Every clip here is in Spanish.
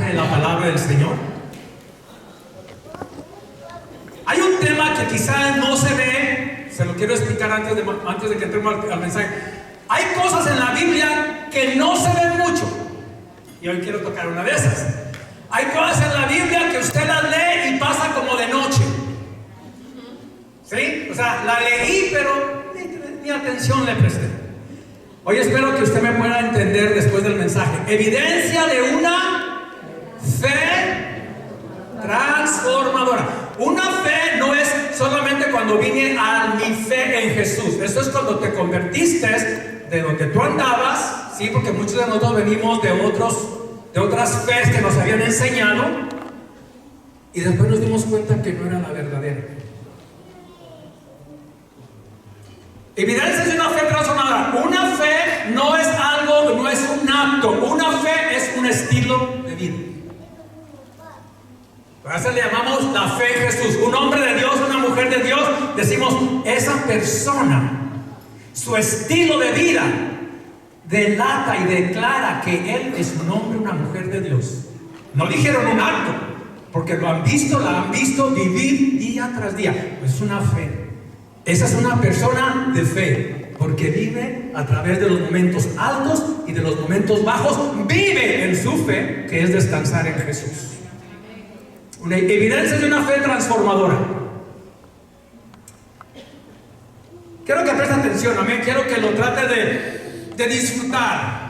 mensaje de la palabra del Señor. Hay un tema que quizás no se ve, se lo quiero explicar antes de que entremos al mensaje. Hay cosas en la Biblia que no se ven mucho, y hoy quiero tocar una de esas. Hay cosas en la Biblia que usted las lee y pasa como de noche. ¿Sí? O sea, la leí, pero ni atención le presté. Hoy espero que usted me pueda entender después del mensaje. Evidencia de una fe transformadora. Una fe no es solamente cuando vine a mi fe en Jesús. Eso es cuando te convertiste de donde tú andabas, ¿sí? Porque muchos de nosotros venimos de otras fes que nos habían enseñado y después nos dimos cuenta que no era la verdadera. Evidencia de una fe transformadora. Una fe no es algo, no es un acto. Una fe es un estilo de vida. Por eso le llamamos la fe en Jesús. Un hombre de Dios, una mujer de Dios, decimos, esa persona, su estilo de vida delata y declara que él es un hombre, una mujer de Dios. No dijeron un acto, porque lo han visto, la han visto vivir día tras día. Es una fe. Esa es una persona de fe, porque vive a través de los momentos altos y de los momentos bajos. Vive en su fe, que es descansar en Jesús. Una evidencia de una fe transformadora. Quiero que preste atención, amén. Quiero que lo trate de disfrutar.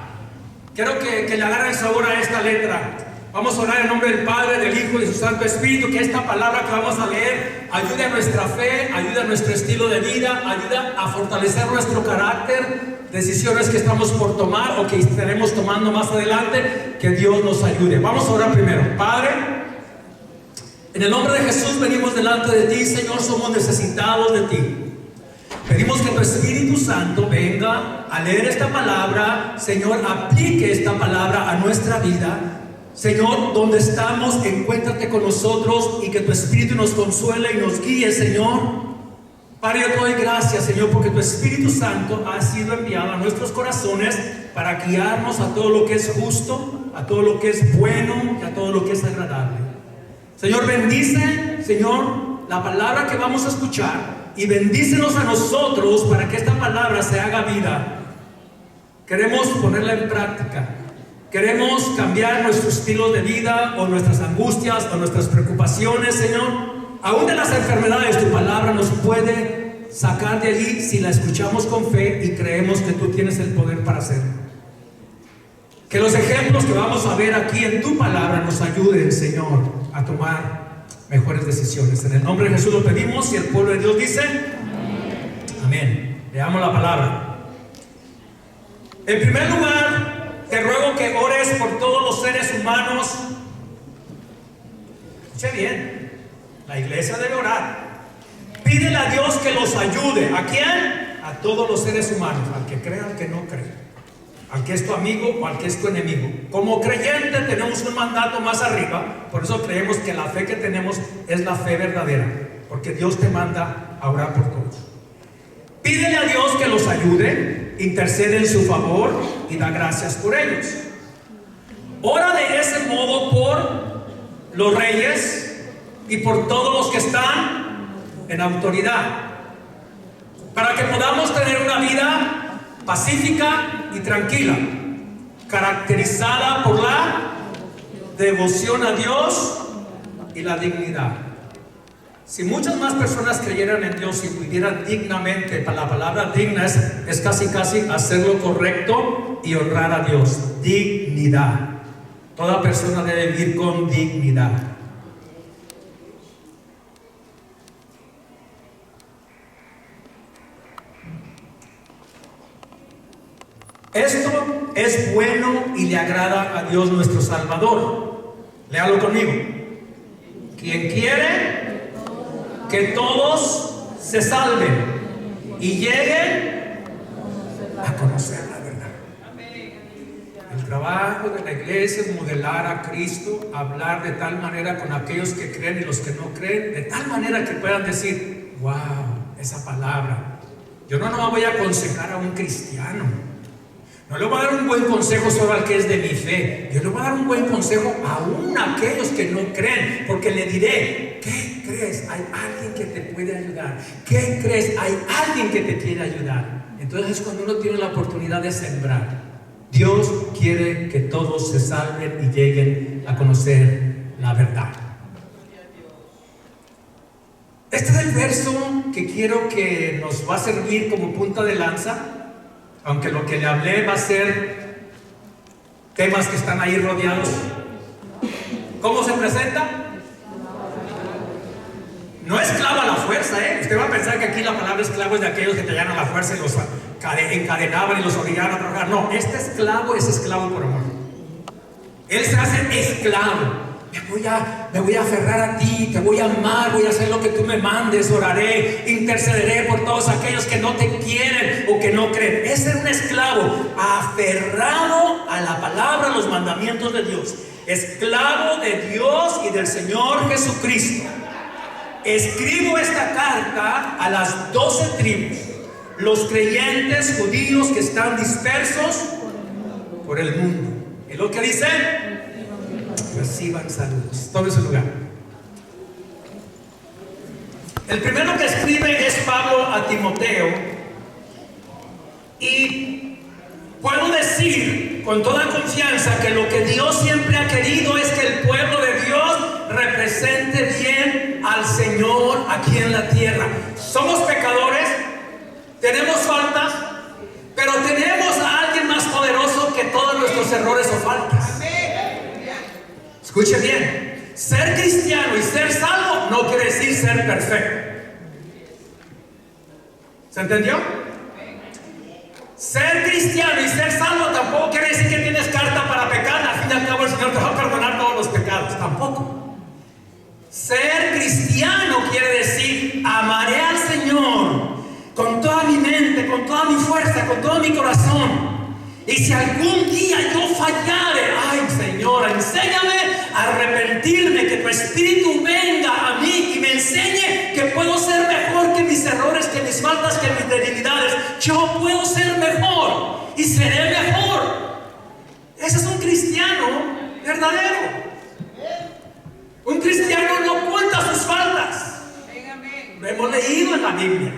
Quiero que le agarren sabor a esta letra. Vamos a orar en nombre del Padre, del Hijo y de su Santo Espíritu. Que esta palabra que vamos a leer ayude a nuestra fe, ayude a nuestro estilo de vida, ayuda a fortalecer nuestro carácter, decisiones que estamos por tomar o que estaremos tomando más adelante. Que Dios nos ayude. Vamos a orar primero. Padre, en el nombre de Jesús venimos delante de ti, Señor. Somos necesitados de ti. Pedimos que tu Espíritu Santo venga a leer esta palabra, Señor, aplique esta palabra a nuestra vida. Señor, donde estamos, encuéntrate con nosotros y que tu Espíritu nos consuele y nos guíe, Señor. Padre, yo te doy gracias, Señor, porque tu Espíritu Santo ha sido enviado a nuestros corazones para guiarnos a todo lo que es justo, a todo lo que es bueno y a todo lo que es agradable. Señor, bendice, Señor, la palabra que vamos a escuchar. Y bendícenos a nosotros para que esta palabra se haga vida. Queremos ponerla en práctica. Queremos cambiar nuestro estilo de vida o nuestras angustias o nuestras preocupaciones, Señor. Aún de las enfermedades, tu palabra nos puede sacar de allí si la escuchamos con fe y creemos que tú tienes el poder para hacerlo. Que los ejemplos que vamos a ver aquí en tu palabra nos ayuden, Señor, a tomar mejores decisiones. En el nombre de Jesús lo pedimos y el pueblo de Dios dice amén. Amén. Leamos la palabra. En primer lugar, te ruego que ores por todos los seres humanos. Escuche bien, la iglesia debe orar. Pídele a Dios que los ayude. ¿A quién? A todos los seres humanos, al que crea, al que no cree, al que es tu amigo o al que es tu enemigo. Como creyente tenemos un mandato más arriba. Por eso creemos que la fe que tenemos es la fe verdadera, porque Dios te manda a orar por todos. Pídele a Dios que los ayude, intercede en su favor y da gracias por ellos. Ora de ese modo por los reyes y por todos los que están en autoridad, para que podamos tener una vida pacífica y tranquila, caracterizada por la devoción a Dios y la dignidad. Si muchas más personas creyeran en Dios y vivieran dignamente, la palabra digna es casi hacer lo correcto y honrar a Dios. Dignidad. Toda persona debe vivir con dignidad. Esto es bueno y le agrada a Dios nuestro Salvador. Léalo conmigo. Quien quiere que todos se salven y lleguen a conocer la verdad. El trabajo de la iglesia es modelar a Cristo, hablar de tal manera con aquellos que creen y los que no creen, de tal manera que puedan decir, wow, esa palabra. Yo no voy a aconsejar a un cristiano. No le voy a dar un buen consejo solo al que es de mi fe. Yo le voy a dar un buen consejo aún a aquellos que no creen, porque le diré: ¿qué crees? Hay alguien que te puede ayudar. ¿Qué crees? Hay alguien que te quiere ayudar. Entonces es cuando uno tiene la oportunidad de sembrar. Dios quiere que todos se salven y lleguen a conocer la verdad. Este es el verso que quiero que nos va a servir como punta de lanza. Aunque lo que le hablé va a ser temas que están ahí rodeados. ¿Cómo se presenta? No esclavo a la fuerza, Usted va a pensar que aquí la palabra esclavo es de aquellos que te llenan la fuerza y los encadenaban y los obligaban a trabajar. No, este esclavo es esclavo por amor. Él se hace esclavo. Me voy a aferrar a ti, te voy a amar, voy a hacer lo que tú me mandes, oraré, intercederé por todos aquellos que no te quieren o que no creen. Ese es un esclavo aferrado a la palabra, a los mandamientos de Dios. Esclavo de Dios y del Señor Jesucristo. Escribo esta carta a las 12 tribus, los creyentes judíos que están dispersos por el mundo. ¿Es lo que dice? Reciban saludos. Tome su lugar. El primero que escribe es Pablo a Timoteo. Y puedo decir con toda confianza que lo que Dios siempre ha querido es que el pueblo de Dios represente bien al Señor aquí en la tierra. Somos pecadores, tenemos faltas, pero tenemos a alguien más poderoso que todos nuestros errores o faltas. Escuche bien, ser cristiano y ser salvo no quiere decir ser perfecto. ¿Se entendió? Ser cristiano y ser salvo tampoco quiere decir que tienes carta para pecar. Al fin y al cabo el Señor te va a perdonar todos los pecados. Tampoco. Ser cristiano quiere decir: amaré al Señor con toda mi mente, con toda mi fuerza, con todo mi corazón. Y si algún día yo fallare, ay Señor, enséñame a arrepentirme, que tu Espíritu venga a mí y me enseñe que puedo ser mejor que mis errores, que mis faltas, que mis debilidades. Yo puedo ser mejor y seré mejor. Ese es un cristiano verdadero. Un cristiano no oculta sus faltas. Lo hemos leído en la Biblia.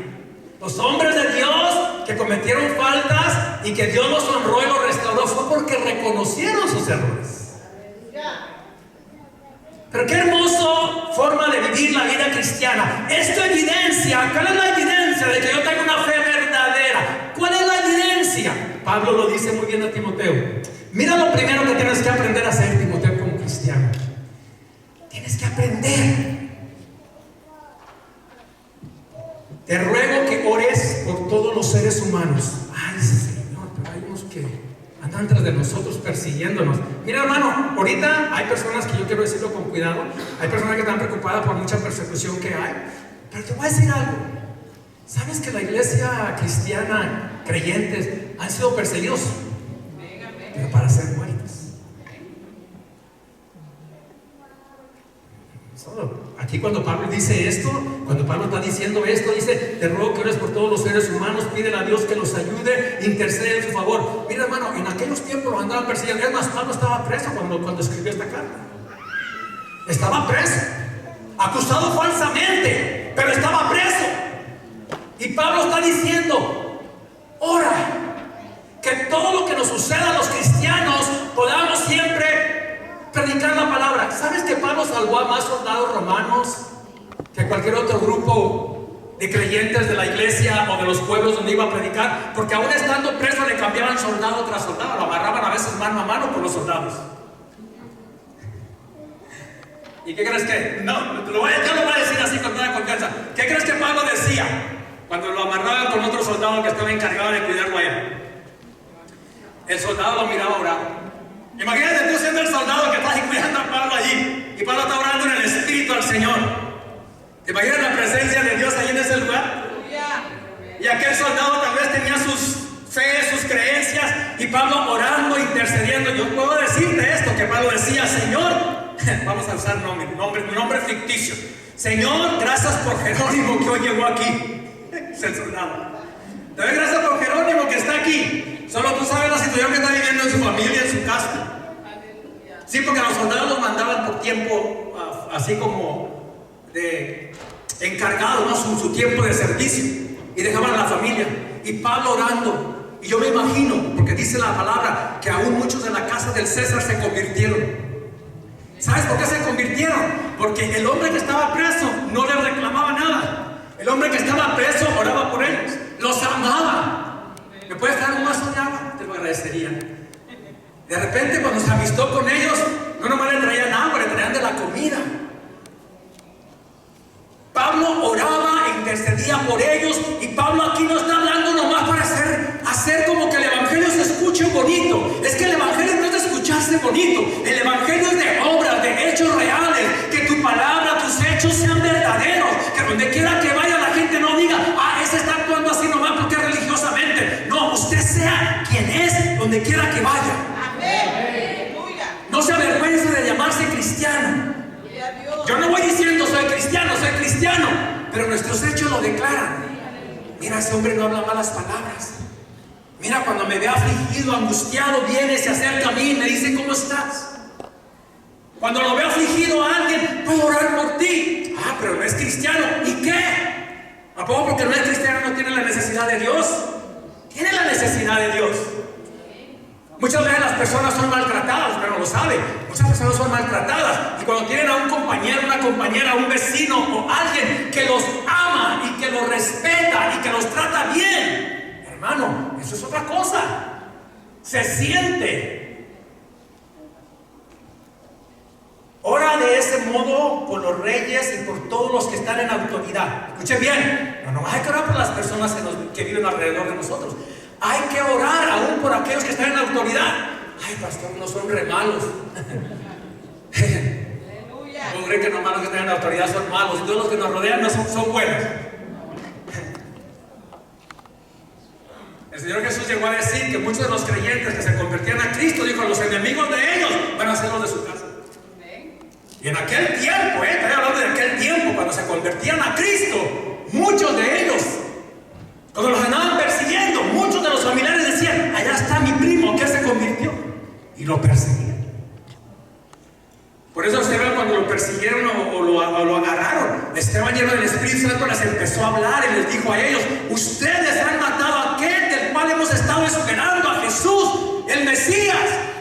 Los hombres de Dios que cometieron faltas y que Dios los honró y los restauró fue porque reconocieron sus errores. Pero qué hermosa forma de vivir la vida cristiana. Esto evidencia, ¿cuál es la evidencia de que yo tengo una fe verdadera? ¿Cuál es la evidencia? Pablo lo dice muy bien a Timoteo. Mira lo primero que tienes que aprender a hacer, Timoteo, como cristiano. Tienes que aprender. Te ruego que ores por todos los seres humanos. Ay, Señor, pero hay unos que andan tras de nosotros persiguiéndonos. Mira, hermano, ahorita hay personas que yo quiero decirlo con cuidado. Hay personas que están preocupadas por mucha persecución que hay. Pero te voy a decir algo. ¿Sabes que la iglesia cristiana, creyentes, han sido perseguidos? Pero para ser muertos. Aquí cuando Pablo dice esto, cuando Pablo está diciendo esto, dice: te ruego que ores por todos los seres humanos, pídele a Dios que los ayude, intercede en su favor. Mira, hermano, en aquellos tiempos lo andaban persiguiendo. Es más, Pablo estaba preso cuando escribió esta carta. Estaba preso, acusado falsamente, pero estaba preso. Y Pablo está diciendo: ora, que todo lo que nos suceda a los cristianos podamos siempre predicar la palabra. ¿Sabes que Pablo salvó a más soldados romanos que cualquier otro grupo de creyentes de la iglesia o de los pueblos donde iba a predicar? Porque aún estando preso le cambiaban soldado tras soldado, lo agarraban a veces mano a mano por los soldados. ¿Y qué crees que? No, yo lo voy a decir así con toda confianza. ¿Qué crees que Pablo decía cuando lo amarraban con otro soldado que estaba encargado de cuidarlo a él? El soldado lo miraba orar. Imagínate tú siendo el soldado que está ahí cuidando a Pablo allí, y Pablo está orando en el Espíritu al Señor. ¿Te imaginas la presencia de Dios ahí en ese lugar? Y aquel soldado tal vez tenía sus fe, sus creencias, y Pablo orando, intercediendo. Yo puedo decirte esto, que Pablo decía: Señor, vamos a usar nombre ficticio. Señor, gracias por Jerónimo que hoy llegó aquí. Es el soldado. Te doy gracias por Jerónimo que está aquí. Solo tú sabes la situación que está viviendo en su familia, en su casa. Sí, porque los soldados los mandaban por tiempo, así como de encargado, ¿no? Su tiempo de servicio, y dejaban a la familia. Y Pablo orando, y yo me imagino, porque dice la palabra que aún muchos de la casa del César se convirtieron. ¿Sabes por qué se convirtieron? Porque el hombre que estaba preso no le reclamaba nada. El hombre que estaba preso oraba por ellos, los amaba. ¿Me puedes dar un vaso de agua? Te lo agradecería. De repente, cuando se amistó con ellos, no nomás le traían agua, le traían de la comida. Pablo oraba e intercedía por ellos. Y Pablo aquí no está hablando nomás para hacer como que el evangelio se escuche bonito. Es que el evangelio no es de escucharse bonito. El evangelio es de obras, de hechos reales. Que tu palabra, tus hechos sean verdaderos. Que donde quiera que vaya la gente no diga: ah, ese está actuando así nomás porque es religiosamente. No, usted sea quien es donde quiera que vaya. Amén. No se avergüence de llamarse cristiano. Yo no voy diciendo soy cristiano, pero nuestros hechos lo declaran. Mira, ese hombre no habla malas palabras. Mira, cuando me ve afligido, angustiado, viene, se acerca a mí y me dice: ¿cómo estás? Cuando lo veo afligido a alguien, puedo orar por ti. Ah, pero no es cristiano. ¿Y qué? ¿A poco porque no es cristiano no tiene la necesidad de Dios? Tiene la necesidad de Dios. Muchas veces las personas son maltratadas, pero no lo sabe. Muchas personas son maltratadas, y cuando tienen a un compañero, una compañera, un vecino o alguien que los ama y que los respeta y que los trata bien, hermano, eso es otra cosa. Se siente. Ora de ese modo por los reyes y por todos los que están en autoridad. Escuchen bien, no hay que orar por las personas que viven alrededor de nosotros. Hay que orar aún por aquellos que están en autoridad. Ay, pastor, no son re malos. No creen que los malos que están en autoridad son malos, y todos los que nos rodean no son buenos. El Señor Jesús llegó a decir que muchos de los creyentes que se convertían a Cristo, dijo: los enemigos de ellos van a ser los de su casa. Y en aquel tiempo, estoy hablando de aquel tiempo, cuando se convertían a Cristo, muchos de ellos, cuando los andaban persiguiendo, muchos de los familiares decían: allá está mi primo que se convirtió, y lo perseguían. Por eso Esteban, cuando lo persiguieron o lo agarraron, Esteban, lleno del Espíritu Santo, les empezó a hablar y les dijo a ellos: ustedes han matado a aquel del cual hemos estado esperando, a Jesús, el Mesías.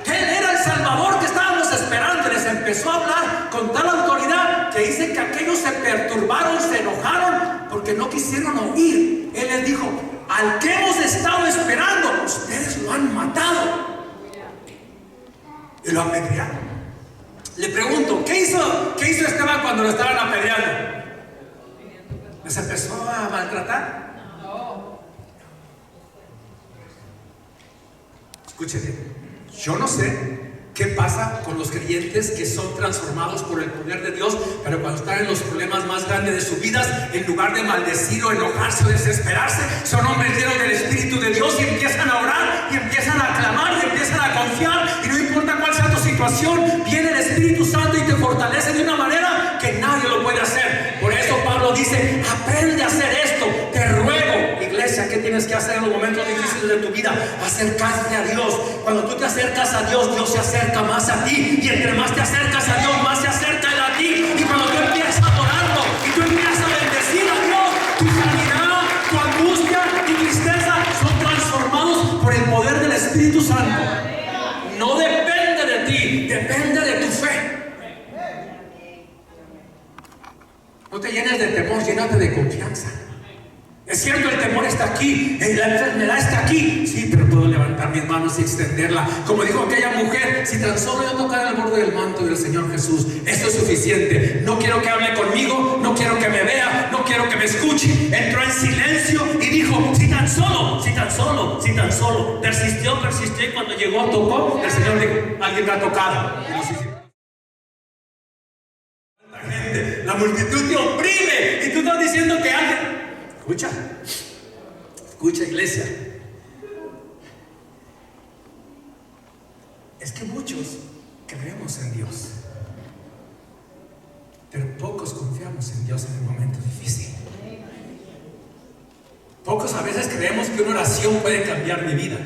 Él era el Salvador que estábamos esperando. Y les empezó a hablar con tal autoridad que dice que aquellos se perturbaron, se enojaron porque no quisieron oír. Él les dijo: al que hemos estado esperando, ustedes lo han matado y lo apedrearon. Le pregunto: ¿qué hizo Esteban cuando lo estaban apedreando? ¿Les empezó a maltratar? No. Escúcheme, yo no sé qué pasa con los creyentes que son transformados por el poder de Dios, pero cuando están en los problemas más grandes de sus vidas, en lugar de maldecir o enojarse o desesperarse, son hombres llenos del Espíritu de Dios y empiezan a orar y empiezan a clamar y empiezan a confiar, y no importa cuál sea tu situación, viene el Espíritu Santo y te fortalece de una manera que nadie lo puede hacer. Por eso Pablo dice: aprende a hacer esto. Te ruego, iglesia, ¿qué tienes que hacer en los momentos difíciles de tu vida? Acercarte a Dios. Cuando tú te acercas a Dios, Dios se acerca más a ti, y entre más te acercas a Dios, más se acerca Él a ti. Y cuando tú empiezas adorando y tú empiezas a bendecir a Dios, tu sanidad, tu angustia, tu tristeza son transformados por el poder del Espíritu Santo. No depende de ti, depende de tu fe. No te llenes de temor, llénate de confianza. Es cierto, el temor está aquí, la enfermedad está aquí. Sí, pero puedo levantar mis manos y extenderla. Como dijo aquella mujer: si tan solo yo tocara el borde del manto del Señor Jesús, esto es suficiente. No quiero que hable conmigo, no quiero que me vea, no quiero que me escuche. Entró en silencio y dijo: si tan solo. Persistió, y cuando llegó, tocó. El Señor dijo: alguien me ha tocado. La multitud te oprime y tú estás diciendo que alguien... Escucha, iglesia. Es que muchos creemos en Dios, pero pocos confiamos en Dios en el momento difícil. Pocos a veces creemos que una oración puede cambiar mi vida.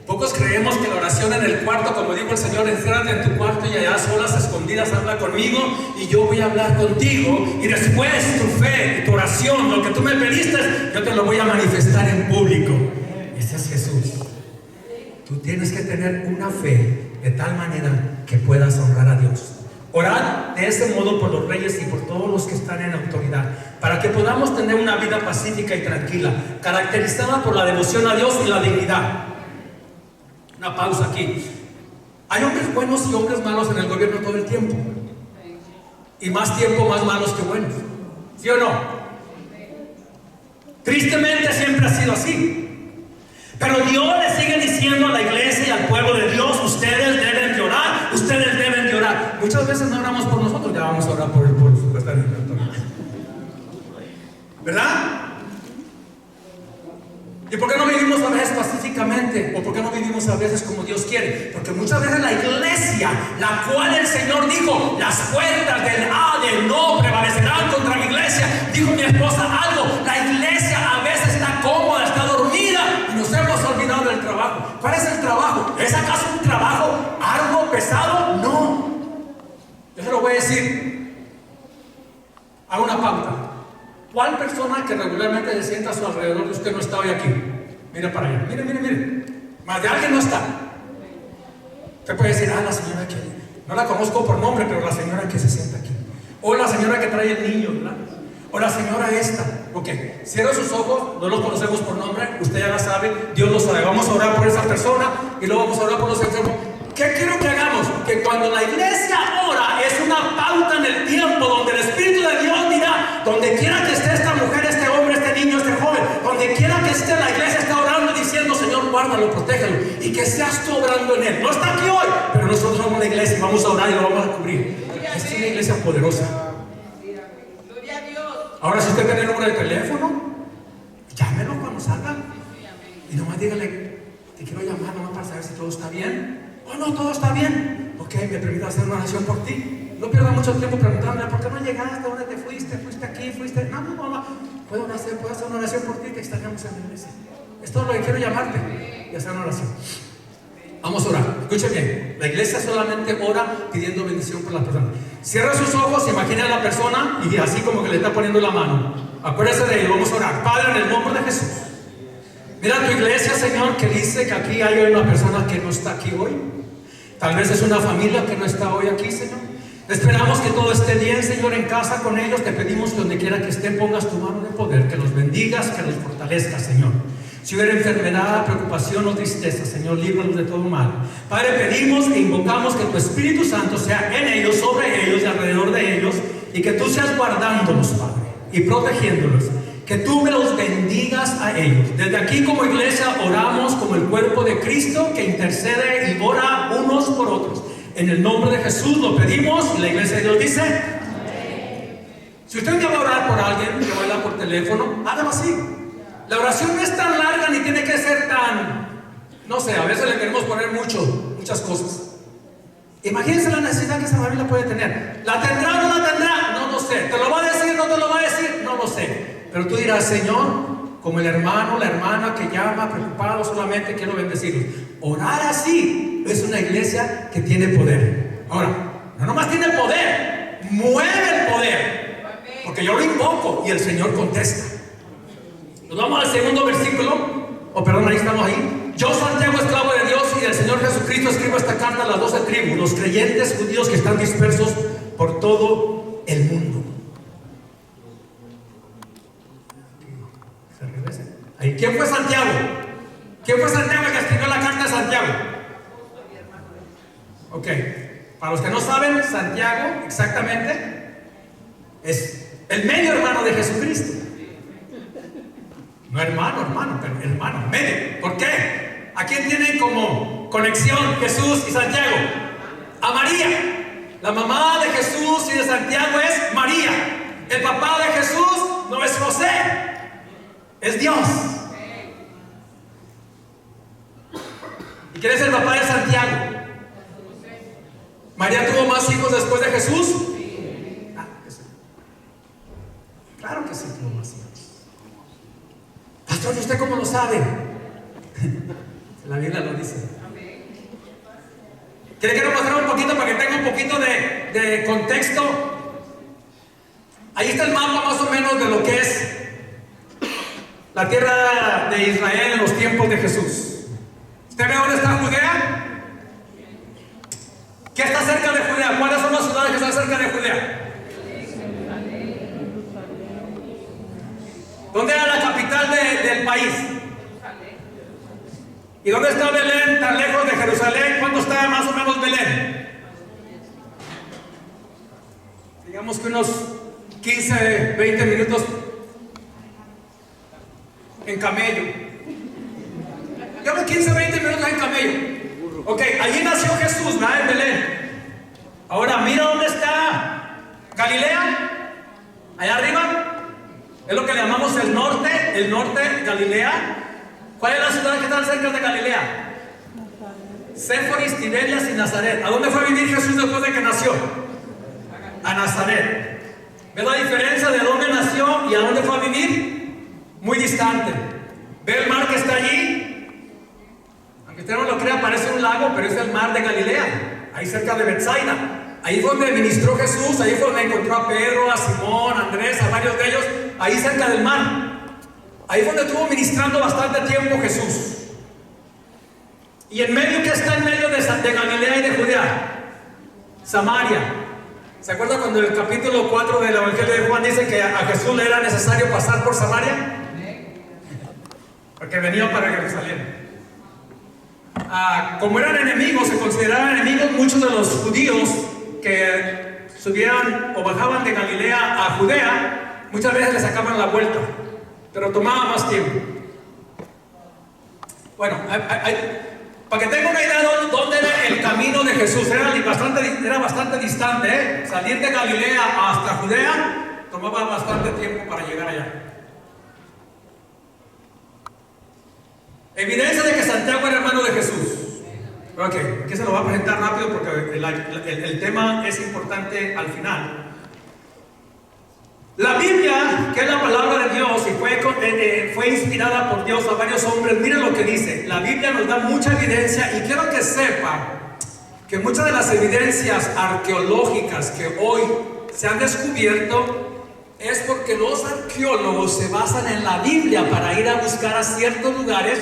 Pocos creemos que la oración en el cuarto, como dijo el Señor, enciérrate en tu cuarto y allá solas, escondidas, habla conmigo y yo voy a hablar contigo. Y después tu fe, tu oración, lo que tú me pediste, yo te lo voy a manifestar en público. Ese es Jesús. Tú tienes que tener una fe de tal manera que puedas honrar a Dios. Orar de ese modo por los reyes y por todos los que están en autoridad, para que podamos tener una vida pacífica y tranquila, caracterizada por la devoción a Dios y la dignidad. Una pausa aquí. Hay hombres buenos y hombres malos en el gobierno todo el tiempo. Y más tiempo más malos que buenos. ¿Sí o no? Tristemente siempre ha sido así. Pero Dios le sigue diciendo a la iglesia y al pueblo de Dios: ustedes deben de orar, ustedes deben de orar. Muchas veces no oramos por nosotros, ya vamos a orar por supuestamente. ¿Verdad? ¿Y por qué no vivimos a veces pacíficamente? ¿O por qué no vivimos a veces como Dios quiere? Porque muchas veces la iglesia, la cual el Señor dijo, las puertas del no prevalecerán contra mi iglesia. Dijo mi esposa algo: la iglesia a veces está cómoda, está dormida y nos hemos olvidado del trabajo. ¿Cuál es el trabajo? ¿Es acaso un trabajo arduo, pesado? No. Yo se lo voy a decir. Hago una pauta. ¿Cuál persona que regularmente se sienta a su alrededor de usted no está hoy aquí? Mira para allá, mire. Más de alguien no está. Usted puede decir: la señora que no la conozco por nombre, pero la señora que se sienta aquí. O la señora que trae el niño, ¿verdad? O la señora esta. Ok, cierra sus ojos, no los conocemos por nombre, usted ya la sabe, Dios lo sabe. Vamos a orar por esa persona y luego vamos a orar por los enfermos. ¿Qué quiero que hagamos? Que cuando la iglesia ora, es una pauta en el tiempo donde el Espíritu de Dios dirá: donde quiera que esté esta mujer, este hombre, este niño, este joven, donde quiera que esté, la iglesia está orando diciendo: Señor, guárdalo, protégelo, y que seas tú obrando en él. No está aquí hoy, pero nosotros somos la iglesia y vamos a orar y lo vamos a cubrir. Esta es una iglesia poderosa. Ahora, si usted tiene el número de teléfono, llámelo cuando salga y nomás dígale: te quiero llamar nomás para saber si todo está bien. Oh, no, todo está bien. Ok, me permito hacer una oración por ti. No pierda mucho tiempo preguntándole: ¿por qué no llegaste? ¿Dónde te fuiste? ¿Fuiste aquí? ¿Fuiste? No. Puedo hacer una oración por ti, que extrañamos en la iglesia. Es todo lo que quiero, llamarte y hacer una oración. Vamos a orar. Escuchen bien. La iglesia solamente ora pidiendo bendición por las personas. Cierra sus ojos, imagina a la persona y así como que le está poniendo la mano. Acuérdese de ello, vamos a orar. Padre, en el nombre de Jesús. Mira tu iglesia, Señor, que dice que aquí hay una persona que no está aquí hoy. Tal vez es una familia que no está hoy aquí, Señor. Esperamos que todo esté bien, Señor, en casa con ellos. Te pedimos que donde quiera que estén pongas tu mano de poder, que los bendigas, que los fortalezcas, Señor. Si hubiera enfermedad, preocupación o tristeza, Señor, líbranos de todo mal. Padre, pedimos e invocamos que tu Espíritu Santo sea en ellos, sobre ellos y alrededor de ellos, y que tú seas guardándolos, Padre, y protegiéndolos. Que tú me los bendigas a ellos. Desde aquí como iglesia oramos como el cuerpo de Cristo que intercede y ora unos por otros. En el nombre de Jesús lo pedimos y la iglesia de Dios dice: amén. Si usted me va a orar por alguien que baila por teléfono, hágalo así. La oración no es tan larga ni tiene que ser tan, no sé, a veces le queremos poner muchas cosas. Imagínense la necesidad que esa familia puede tener. ¿La tendrá o no la tendrá? No lo sé. ¿Te lo va a decir? ¿No te lo va a decir? No lo sé. Pero tú dirás: Señor, como el hermano, la hermana que llama preocupado, solamente quiero bendecirlos. Orar así es una iglesia que tiene poder. Ahora, no nomás tiene poder, mueve el poder. Porque yo lo invoco y el Señor contesta. Nos vamos al segundo versículo. Ahí estamos ahí. Yo, Santiago, esclavo de Dios y del Señor Jesucristo, escribo esta carta a las 12 tribus, los creyentes judíos que están dispersos por todo el mundo. Ahí. ¿Quién fue Santiago? ¿Quién fue Santiago que escribió la carta de Santiago? Ok, para los que no saben, Santiago exactamente es el medio hermano de Jesucristo. No hermano, pero hermano, medio. ¿Por qué? ¿A quién tienen como conexión Jesús y Santiago? A María. La mamá de Jesús y de Santiago es María. El papá de Jesús no es José, es Dios. ¿Y quién es el papá de Santiago? ¿María tuvo más hijos después de Jesús? Claro que sí tuvo más hijos. Pastor, ¿y usted cómo lo sabe? La Biblia lo dice. ¿Quiere que nos mostrar un poquito para que tenga un poquito de contexto? Ahí está el mapa más o menos de lo que es la tierra de Israel en los tiempos de Jesús. ¿Usted ve dónde está Judea? ¿Qué está cerca de Judea? ¿Cuáles son las ciudades que están cerca de Judea? ¿Dónde era la capital del país? ¿Y dónde está Belén, tan lejos de Jerusalén? ¿Cuánto está más o menos Belén? Digamos que unos 15, 20 minutos en camello. Digamos 15, 20 minutos en camello. Ok, allí nació Jesús, ¿verdad? En Belén. Ahora mira dónde está Galilea. Allá arriba. Es lo que le llamamos el norte, Galilea. ¿Cuál es la ciudad que está cerca de Galilea? Séforis, Tiberias y Nazaret. ¿A dónde fue a vivir Jesús después de que nació? A Nazaret. ¿Ve la diferencia de dónde nació y a dónde fue a vivir? Muy distante. ¿Ve el mar que está allí? Aunque usted no lo crea, parece un lago, pero es el mar de Galilea, ahí cerca de Betsaida. Ahí fue donde ministró Jesús, ahí fue donde encontró a Pedro, a Simón, a Andrés, a varios de ellos, ahí cerca del mar. Ahí fue donde estuvo ministrando bastante tiempo Jesús. Y en medio, ¿qué está en medio de Galilea y de Judea? Samaria. ¿Se acuerda cuando en el capítulo 4 del Evangelio de Juan dice que a Jesús le era necesario pasar por Samaria? Porque venía para Jerusalén. Como eran enemigos, se consideraban enemigos muchos de los judíos que subían o bajaban de Galilea a Judea, muchas veces le sacaban la vuelta, pero tomaba más tiempo. Bueno, para que tenga una idea de dónde era el camino de Jesús, era bastante distante, ¿eh? Salir de Galilea hasta Judea tomaba bastante tiempo para llegar allá. Evidencia de que Santiago era hermano de Jesús. Ok, aquí se lo voy a presentar rápido porque el tema es importante al final. La Biblia, que es la palabra de Dios y fue inspirada por Dios a varios hombres, miren lo que dice. La Biblia nos da mucha evidencia y quiero que sepa que muchas de las evidencias arqueológicas que hoy se han descubierto es porque los arqueólogos se basan en la Biblia para ir a buscar a ciertos lugares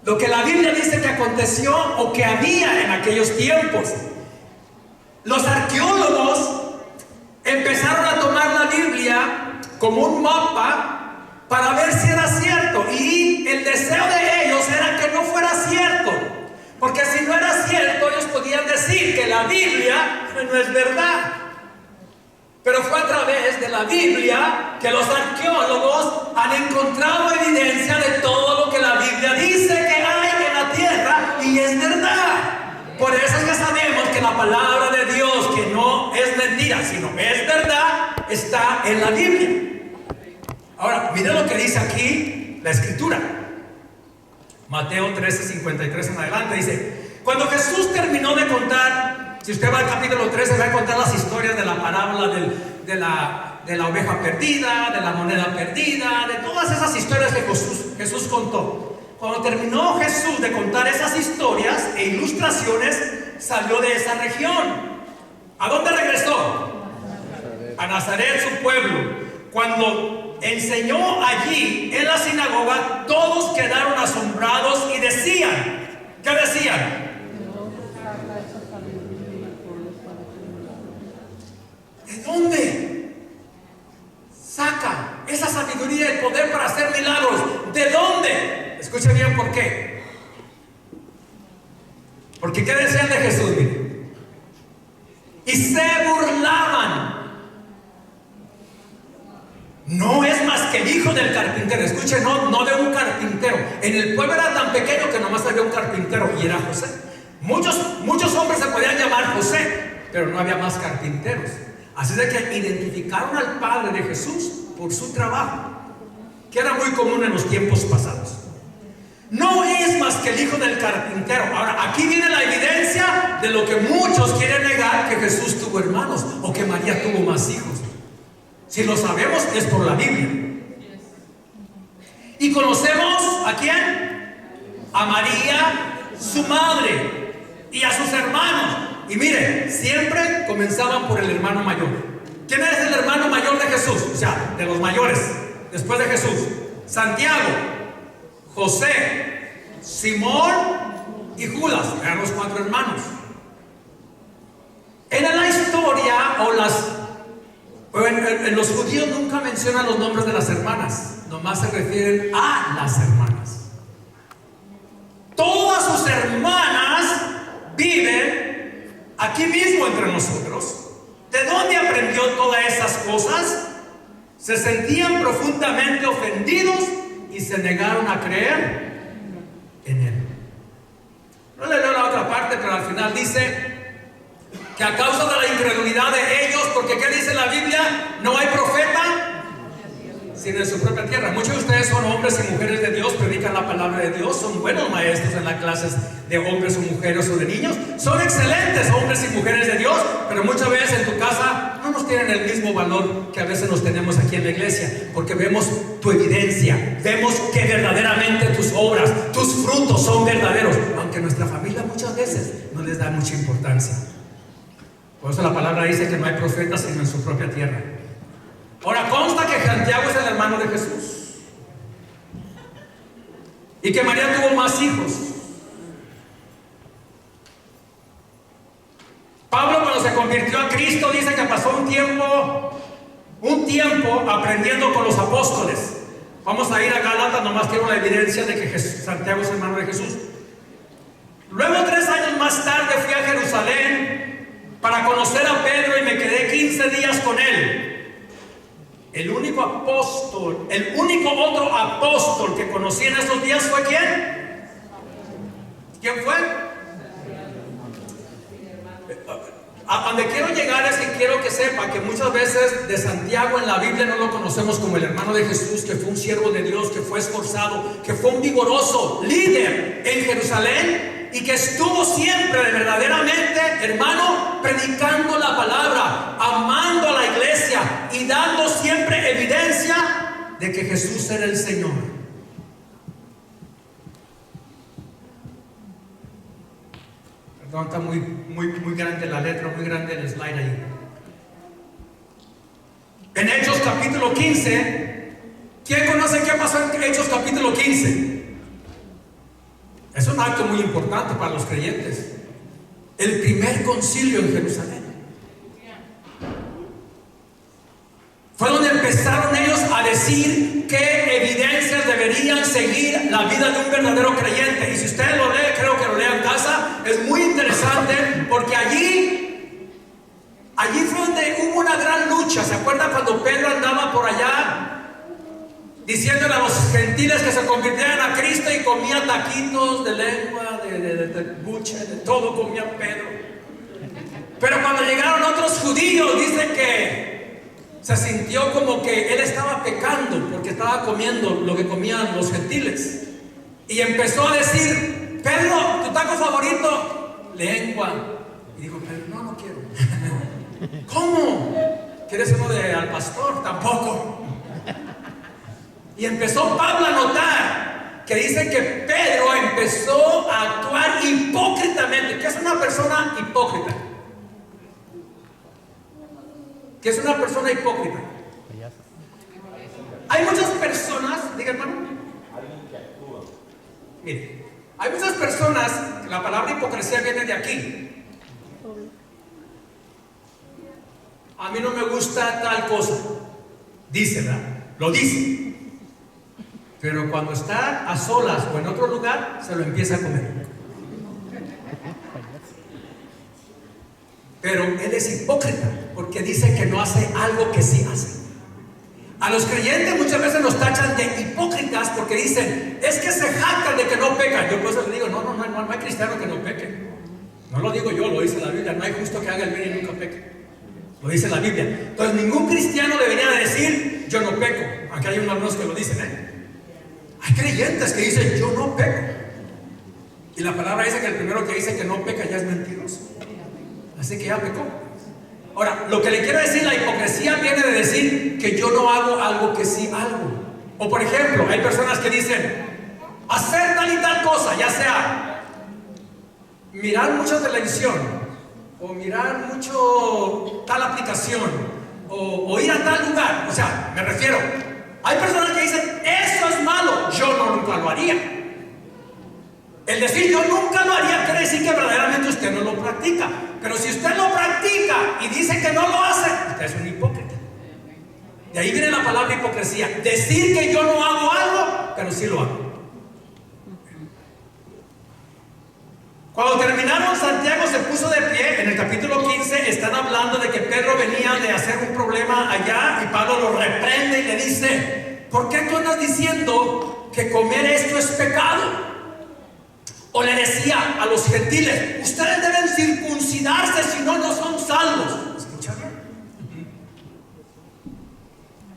lo que la Biblia dice que aconteció o que había en aquellos tiempos. Los arqueólogos empezaron a tomar la Biblia como un mapa para ver si era cierto, y el deseo de ellos era que no fuera cierto, porque si no era cierto ellos podían decir que la Biblia no es verdad. Pero fue a través de la Biblia que los arqueólogos han encontrado evidencia de todo lo que la Biblia dice que hay en la tierra, y es verdad. Por eso es que sabemos que la palabra de Dios, que no es mentira, sino es verdad, está en la Biblia. Ahora, miren lo que dice aquí la Escritura. Mateo 13:53 en adelante dice: cuando Jesús terminó de contar, si usted va al capítulo 13, va a contar las historias de la parábola de la oveja perdida, de la moneda perdida, de todas esas historias que Jesús contó. Cuando terminó Jesús de contar esas historias e ilustraciones, salió de esa región. ¿A dónde regresó? A Nazaret, su pueblo. Cuando enseñó allí en la sinagoga, todos quedaron asombrados y decían, ¿qué decían? ¿De dónde saca esa sabiduría y poder para hacer milagros? ¿De dónde? Escuchen bien por qué. Porque ¿qué decían de Jesús? Miren. Y se burlaban. No es más que el hijo del carpintero. Escuchen, no de un carpintero. En el pueblo era tan pequeño que nomás había un carpintero, y era José. Muchos hombres se podían llamar José, pero no había más carpinteros. Así de que identificaron al padre de Jesús por su trabajo, que era muy común en los tiempos pasados. No es más que el hijo del carpintero. Ahora, aquí viene la evidencia de lo que muchos quieren negar, que Jesús tuvo hermanos o que María tuvo más hijos. Si lo sabemos es por la Biblia. ¿Y conocemos a quién? a María, su madre, y a sus hermanos. Y mire, siempre comenzaban por el hermano mayor. ¿Quién es el hermano mayor de Jesús? O sea, de los mayores, después de Jesús. Santiago, José, Simón y Judas. Eran los 4 hermanos. En la historia en los judíos nunca mencionan los nombres de las hermanas, nomás se refieren a las hermanas. Todas sus hermanas viven aquí mismo entre nosotros. ¿De dónde aprendió todas esas cosas? Se sentían profundamente ofendidos y se negaron a creer en él. No le leo la otra parte, pero al final dice que a causa de la incredulidad de ellos, porque ¿qué dice la Biblia? No hay profeta sino en su propia tierra. Muchos de ustedes son hombres y mujeres de Dios, predican la palabra de Dios, son buenos maestros en las clases de hombres o mujeres o de niños, son excelentes hombres y mujeres de Dios, pero muchas veces en tu casa no nos tienen el mismo valor que a veces nos tenemos aquí en la iglesia, porque vemos tu evidencia, vemos que verdaderamente tus obras, tus frutos son verdaderos, aunque nuestra familia muchas veces no les da mucha importancia. Por eso la palabra dice que no hay profeta sino en su propia tierra. Ahora consta que Santiago es el hermano de Jesús y que María tuvo más hijos. Pablo, cuando se convirtió a Cristo, dice que pasó un tiempo aprendiendo con los apóstoles. Vamos a ir a Gálatas, nomás quiero la evidencia de que Santiago es hermano de Jesús. Luego, 3 años más tarde, fui a Jerusalén para conocer a Pedro y me quedé 15 días con él. El único otro apóstol que conocí en esos días fue ¿quién? ¿Quién fue? A donde quiero llegar es que quiero que sepa que muchas veces de Santiago en la Biblia no lo conocemos como el hermano de Jesús, que fue un siervo de Dios, que fue esforzado, que fue un vigoroso líder en Jerusalén y que estuvo siempre verdaderamente, hermano, predicando la palabra, amando a la iglesia y dando siempre evidencia de que Jesús era el Señor. Perdón, está muy grande la letra, muy grande el slide ahí. En Hechos capítulo 15, ¿quién conoce qué pasó en Hechos capítulo 15? Es un acto muy importante para los creyentes. El primer concilio en Jerusalén. Fue donde empezaron ellos a decir qué evidencias deberían seguir la vida de un verdadero creyente. Y si usted lo lee, creo que lo lea en casa, es muy interesante porque allí fue donde hubo una gran lucha. ¿Se acuerdan cuando Pedro andaba por allá diciéndole a los gentiles que se convirtieran a Cristo y comía taquitos de lengua, de buche, de todo comía Pedro? Pero cuando llegaron otros judíos, dicen que se sintió como que él estaba pecando porque estaba comiendo lo que comían los gentiles. Y empezó a decir: Pedro, ¿tu taco favorito? Lengua. Y dijo Pedro: no quiero. ¿Cómo? ¿Quieres uno de al pastor? Tampoco. Y empezó Pablo a notar que dice que Pedro empezó a actuar hipócritamente. ¿Qué es una persona hipócrita? ¿Qué es una persona hipócrita? Hay muchas personas, diga hermano. Mire, hay muchas personas, la palabra hipocresía viene de aquí. A mí no me gusta tal cosa, dice, ¿verdad? Lo dice. Pero cuando está a solas o en otro lugar, se lo empieza a comer. Pero él es hipócrita porque dice que no hace algo que sí hace. A los creyentes muchas veces nos tachan de hipócritas porque dicen: es que se jactan de que no pecan. Yo por eso le digo: no hay cristiano que no peque. No lo digo yo, lo dice la Biblia. No hay justo que haga el bien y nunca peque. Lo dice la Biblia. Entonces ningún cristiano debería decir: yo no peco. Aquí hay unos que lo dicen, Hay creyentes que dicen: yo no peco. Y la palabra dice que el primero que dice que no peca ya es mentiroso. Así que ya pecó. Ahora, lo que le quiero decir, la hipocresía viene de decir que yo no hago algo que sí hago. O por ejemplo, hay personas que dicen: hacer tal y tal cosa, ya sea mirar mucha televisión, o mirar mucho tal aplicación, o ir a tal lugar. O sea, me refiero, hay personas que dicen, eso es malo, yo nunca lo haría. El decir yo nunca lo haría quiere decir que verdaderamente usted no lo practica. Pero si usted lo practica y dice que no lo hace, usted es un hipócrita. De ahí viene la palabra hipocresía. Decir que yo no hago algo, pero sí lo hago. Cuando terminaron, Santiago se puso de pie. En el capítulo 15 están hablando de que Pedro venía de hacer un problema allá, y Pablo lo reprende y le dice: ¿por qué tú andas diciendo que comer esto es pecado? O le decía a los gentiles: ustedes deben circuncidarse, si no, no son salvos. ¿Escucha bien?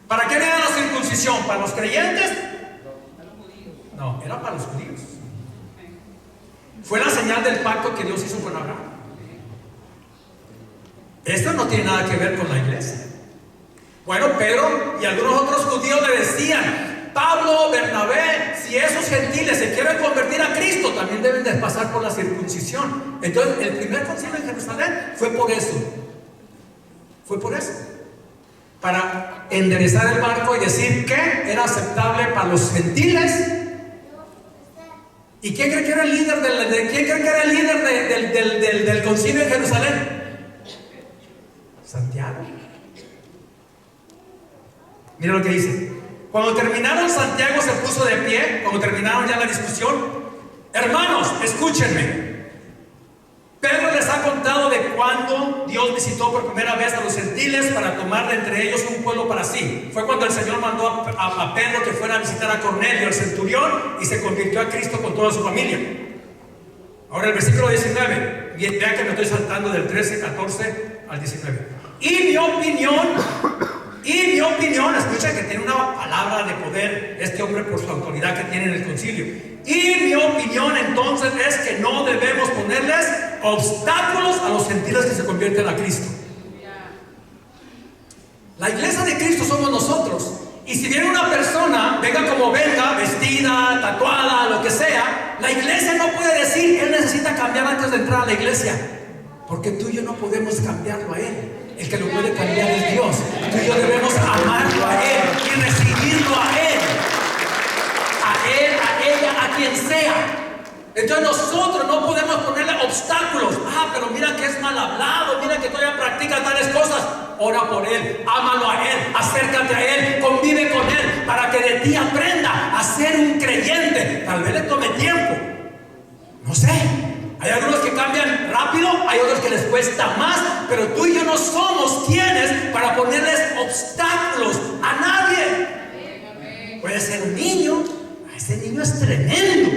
¿Para qué era la circuncisión? ¿Para los creyentes? No, era para los judíos. Fue la señal del pacto que Dios hizo con Abraham. Esto no tiene nada que ver con la iglesia. Bueno, Pedro y algunos otros judíos le decían: Pablo, Bernabé, si esos gentiles se quieren convertir a Cristo, también deben de pasar por la circuncisión. Entonces, el primer concilio en Jerusalén fue por eso. Fue por eso. Para enderezar el barco y decir que era aceptable para los gentiles. ¿Y quién cree que era el líder del concilio en Jerusalén? Santiago. Mira lo que dice. Cuando terminaron, Santiago se puso de pie. Cuando terminaron ya la discusión: hermanos, escúchenme. Pedro les ha contado de cuando Dios visitó por primera vez a los gentiles para tomar de entre ellos un pueblo para sí. Fue cuando el Señor mandó a Pedro que fuera a visitar a Cornelio, el centurión, y se convirtió a Cristo con toda su familia. Ahora el versículo 19. Vean que me estoy saltando del 13, 14 al 19. Y mi opinión, escucha que tiene una palabra de poder este hombre por su autoridad que tiene en el concilio. Y mi opinión entonces es que no debemos ponerles obstáculos a los gentiles que se convierten a Cristo. La iglesia de Cristo somos nosotros. Y si viene una persona, venga como venga, vestida, tatuada, lo que sea, la iglesia no puede decir: él necesita cambiar antes de entrar a la iglesia, porque tú y yo no podemos cambiarlo a él. El que lo puede cambiar es Dios. Tú y yo debemos amarlo a él y recibirlo a él, a ella, a quien sea. Entonces nosotros no podemos ponerle obstáculos. Pero mira que es mal hablado, mira que todavía practica tales cosas. Ora por él, ámalo a él, acércate a él, convive con él, para que de ti aprenda a ser un creyente. Tal vez le tome tiempo, no sé. Hay algunos que cambian rápido, hay otros que les cuesta más, pero tú y yo no somos quienes para ponerles obstáculos a nadie. Puede ser un niño, ese niño es tremendo.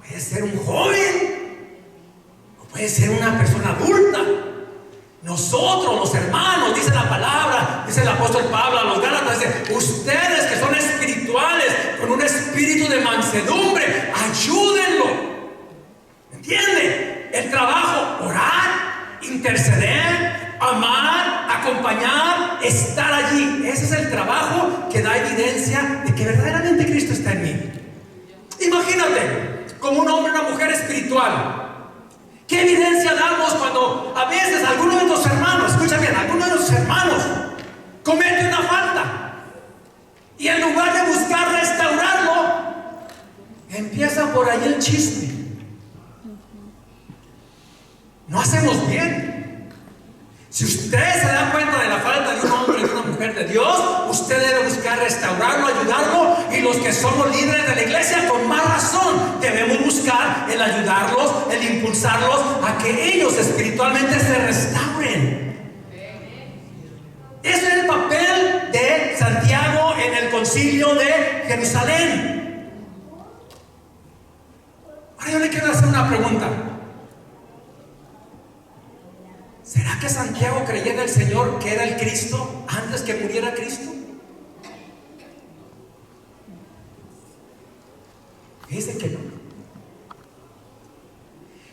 Puede ser un joven, o puede ser una persona adulta. Nosotros, los hermanos, dice la palabra, dice el apóstol Pablo a los Gálatas, dice: ustedes que son espirituales, con un espíritu de mansedumbre, ayúdenlo. ¿Entiende? El trabajo: orar, interceder, amar, acompañar, estar allí. Ese es el trabajo que da evidencia de que verdaderamente Cristo está en mí. Imagínate, como un hombre o una mujer espiritual, ¿qué evidencia damos cuando a veces alguno de nuestros hermanos, escucha bien, alguno de nuestros hermanos comete una falta, y en lugar de buscar restaurarlo, empieza por ahí el chisme? No hacemos bien. Si usted se da cuenta de la falta de un hombre y de una mujer de Dios, usted debe buscar restaurarlo, ayudarlo. Y los que somos líderes de la iglesia, con más razón, debemos buscar el ayudarlos, el impulsarlos a que ellos espiritualmente se restauren. Ese es el papel de Santiago en el concilio de Jerusalén. Ahora yo le quiero hacer una pregunta. ¿Será que Santiago creía en el Señor, que era el Cristo, antes que muriera Cristo? Fíjense que no.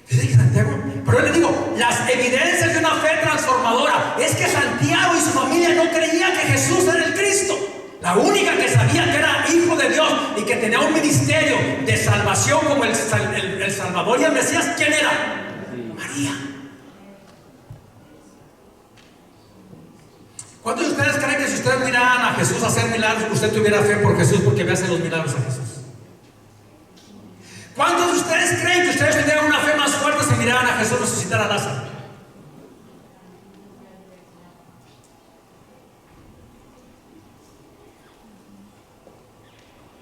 Fíjense que Santiago, pero yo le digo, las evidencias de una fe transformadora es que Santiago y su familia no creían que Jesús era el Cristo. La única que sabía que era hijo de Dios y que tenía un ministerio de salvación como el Salvador y el Mesías, ¿quién era? María. ¿Cuántos de ustedes creen que si ustedes miraran a Jesús hacer milagros, usted tuviera fe por Jesús porque ve hacer los milagros a Jesús? ¿Cuántos de ustedes creen que ustedes tendrían una fe más fuerte si miraran a Jesús resucitar a Lázaro?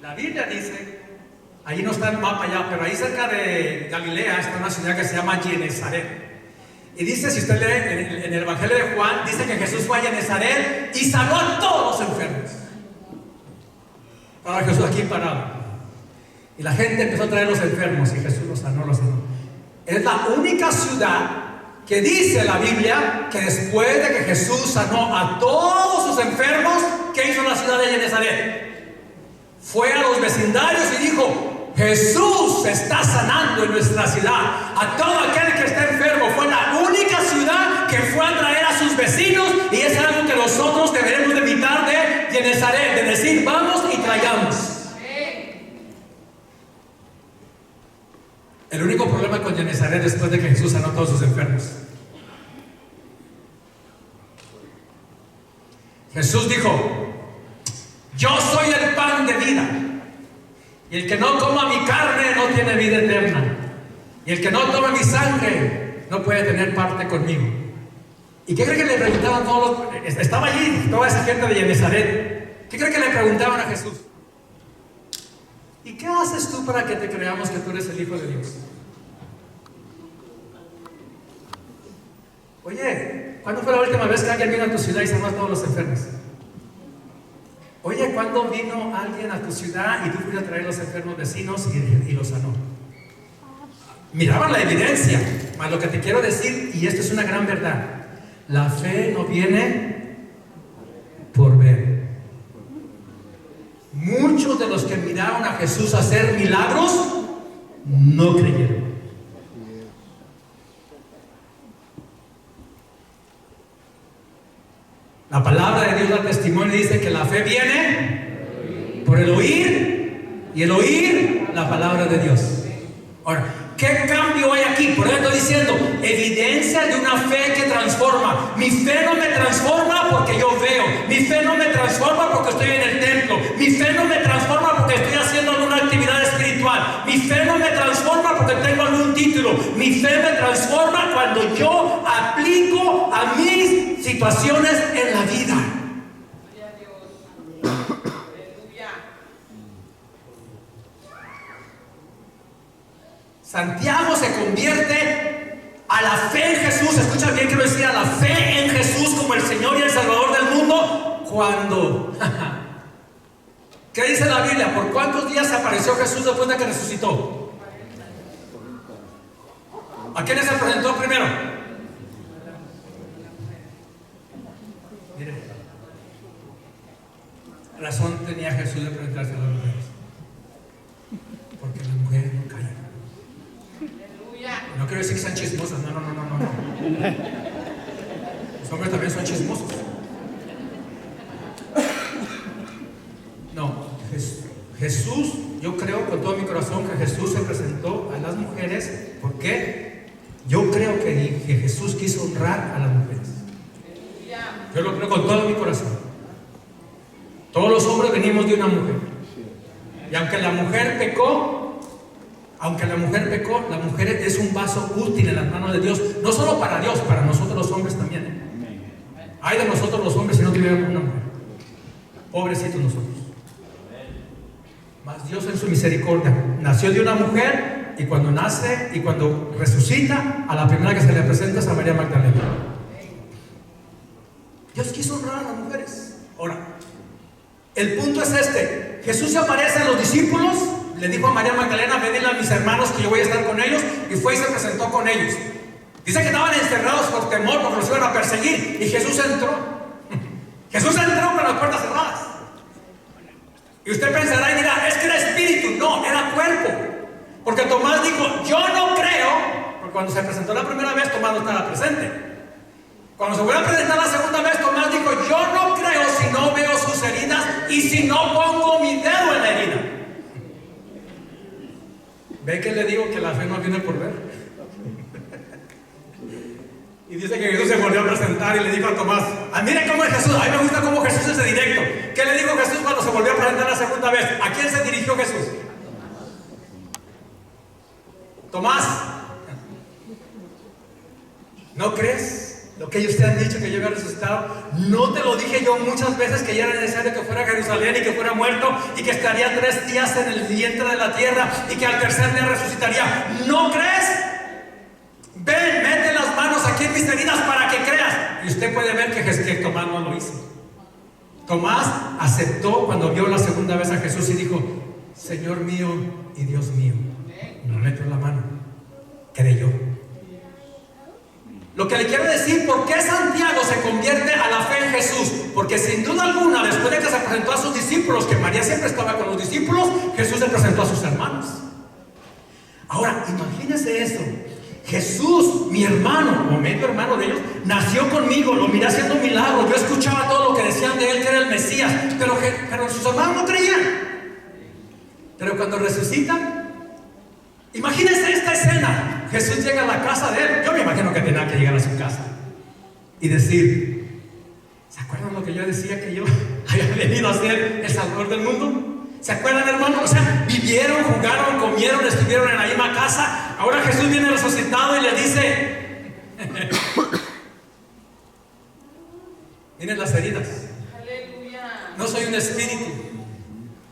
La Biblia dice, ahí no está el mapa ya, pero ahí cerca de Galilea está una ciudad que se llama Genezaret. Y dice, si usted lee en el Evangelio de Juan, dice que Jesús fue a Genezaret y sanó a todos los enfermos. Ahora Jesús aquí parado. Y la gente empezó a traer los enfermos y Jesús los sanó, los sanó. Es la única ciudad que dice la Biblia que después de que Jesús sanó a todos sus enfermos, ¿qué hizo la ciudad de Genezaret? Fue a los vecindarios y dijo: Jesús se está sanando en nuestra ciudad. A todo aquel que está enfermo. Fue la única ciudad que fue a traer a sus vecinos. Y es algo que nosotros deberemos de imitar de Genezaret, de decir: vamos y traigamos. El único problema con Genezaret después de que Jesús sanó a todos sus enfermos, Jesús dijo: yo soy el pan de vida, y el que no coma mi carne no tiene vida eterna, y el que no tome mi sangre no puede tener parte conmigo. ¿Y qué cree que le preguntaban todos los... Estaba allí toda esa gente de Genezaret? ¿Qué cree que le preguntaban a Jesús? ¿Y qué haces tú para que te creamos que tú eres el Hijo de Dios? Oye, ¿cuándo fue la última vez que alguien vino a tu ciudad y sanó a todos los enfermos? Oye, ¿cuándo vino alguien a tu ciudad y tú fuiste a traer a los enfermos vecinos y los sanó? Miraban la evidencia, mas lo que te quiero decir, y esto es una gran verdad: la fe no viene por ver. Muchos de los que miraron a Jesús hacer milagros no creyeron. La palabra de Dios da testimonio y dice que la fe viene por el oír, y el oír la palabra de Dios. Ahora, ¿qué cambio hay aquí? Por eso estoy diciendo, evidencia de una fe que transforma. Mi fe no me transforma porque yo veo. Mi fe no me transforma porque estoy en el templo. Mi fe no me transforma porque estoy haciendo alguna actividad espiritual. Mi fe no me transforma porque tengo algún título. Mi fe me transforma cuando yo aplico a mis situaciones en la vida. Santiago se convierte a la fe en Jesús. Escucha bien, quiero decir, a la fe en Jesús como el Señor y el Salvador del mundo. Cuando ¿qué dice la Biblia? ¿Por cuántos días se apareció Jesús después de que resucitó? ¿A quiénes se presentó primero? Mire, razón tenía Jesús de presentarse a las mujeres, porque las mujeres no callan. No quiero decir que sean chismosas, no. Los hombres también son chismosos. No, Jesús, yo creo con todo mi corazón que Jesús se presentó a las mujeres porque yo creo que Jesús quiso honrar a las mujeres. Yo lo creo con todo mi corazón. Todos los hombres venimos de una mujer. Y aunque la mujer pecó, la mujer es un vaso útil en las manos de Dios, no solo para Dios, para nosotros los hombres también. Ay de nosotros los hombres si no tuviéramos una mujer. Pobrecitos nosotros. Mas Dios en su misericordia nació de una mujer, y cuando nace y cuando resucita, a la primera que se le presenta es a María Magdalena. Dios quiso honrar a las mujeres. Ahora, el punto es este: Jesús se aparece a los discípulos. Le dijo a María Magdalena: venid a mis hermanos que yo voy a estar con ellos. Y fue y se presentó con ellos. Dice que estaban encerrados por temor porque los iban a perseguir. Y Jesús entró. Jesús entró con las puertas cerradas. Y usted pensará y dirá: es que era espíritu. No, era cuerpo. Porque Tomás dijo: yo no creo. Porque cuando se presentó la primera vez, Tomás no estaba presente. Cuando se vuelve a presentar la segunda vez, Tomás dijo: yo no creo si no veo sus heridas y si no pongo mi dedo en la herida. ¿Ve que le digo que la fe no viene por ver? Y dice que Jesús se volvió a presentar y le dijo a Tomás: mire cómo es Jesús. A mí me gusta cómo Jesús es de directo. ¿Qué le dijo Jesús cuando se volvió a presentar la segunda vez? ¿A quién se dirigió Jesús? Tomás, ¿no crees lo que ellos te han dicho, que yo había resucitado? ¿No te lo dije yo muchas veces que ya era necesario que fuera a Jerusalén y que fuera muerto y que estaría 3 días en el vientre de la tierra y que al tercer día resucitaría? ¿No crees? Ven, mete las manos aquí en mis heridas para que creas. Y usted puede ver que Tomás no lo hizo. Tomás aceptó cuando vio la segunda vez a Jesús y dijo: Señor mío y Dios mío. No metió la mano, creyó. Lo que le quiero decir, ¿por qué Santiago se convierte a la fe en Jesús? Porque sin duda alguna, después de que se presentó a sus discípulos, que María siempre estaba con los discípulos, Jesús se presentó a sus hermanos. Ahora, imagínense esto: Jesús, mi hermano, o medio hermano de ellos, nació conmigo, lo miré haciendo milagros, yo escuchaba todo lo que decían de él, que era el Mesías, pero sus hermanos no creían. Pero cuando resucita, imagínense esta escena: Jesús llega a la casa de él. Yo me imagino que tenía que llegar a su casa y decir: ¿se acuerdan lo que yo decía, que yo había venido a ser el Salvador del mundo? ¿Se acuerdan, hermanos? O sea, vivieron, jugaron, comieron, estuvieron en la misma casa. Ahora Jesús viene resucitado y le dice: miren las heridas. Aleluya. No soy un espíritu.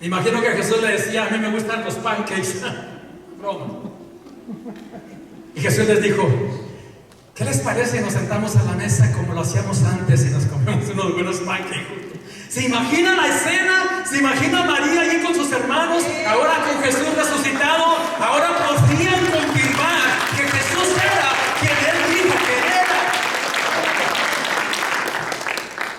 Me imagino que Jesús le decía: a mí me gustan los pancakes. Broma. Y Jesús les dijo: ¿qué les parece si nos sentamos a la mesa como lo hacíamos antes y nos comemos unos buenos pancakes? ¿Se imagina la escena? ¿Se imagina a María allí con sus hermanos? Ahora con Jesús resucitado. Ahora podrían confirmar que Jesús era quien él dijo que era.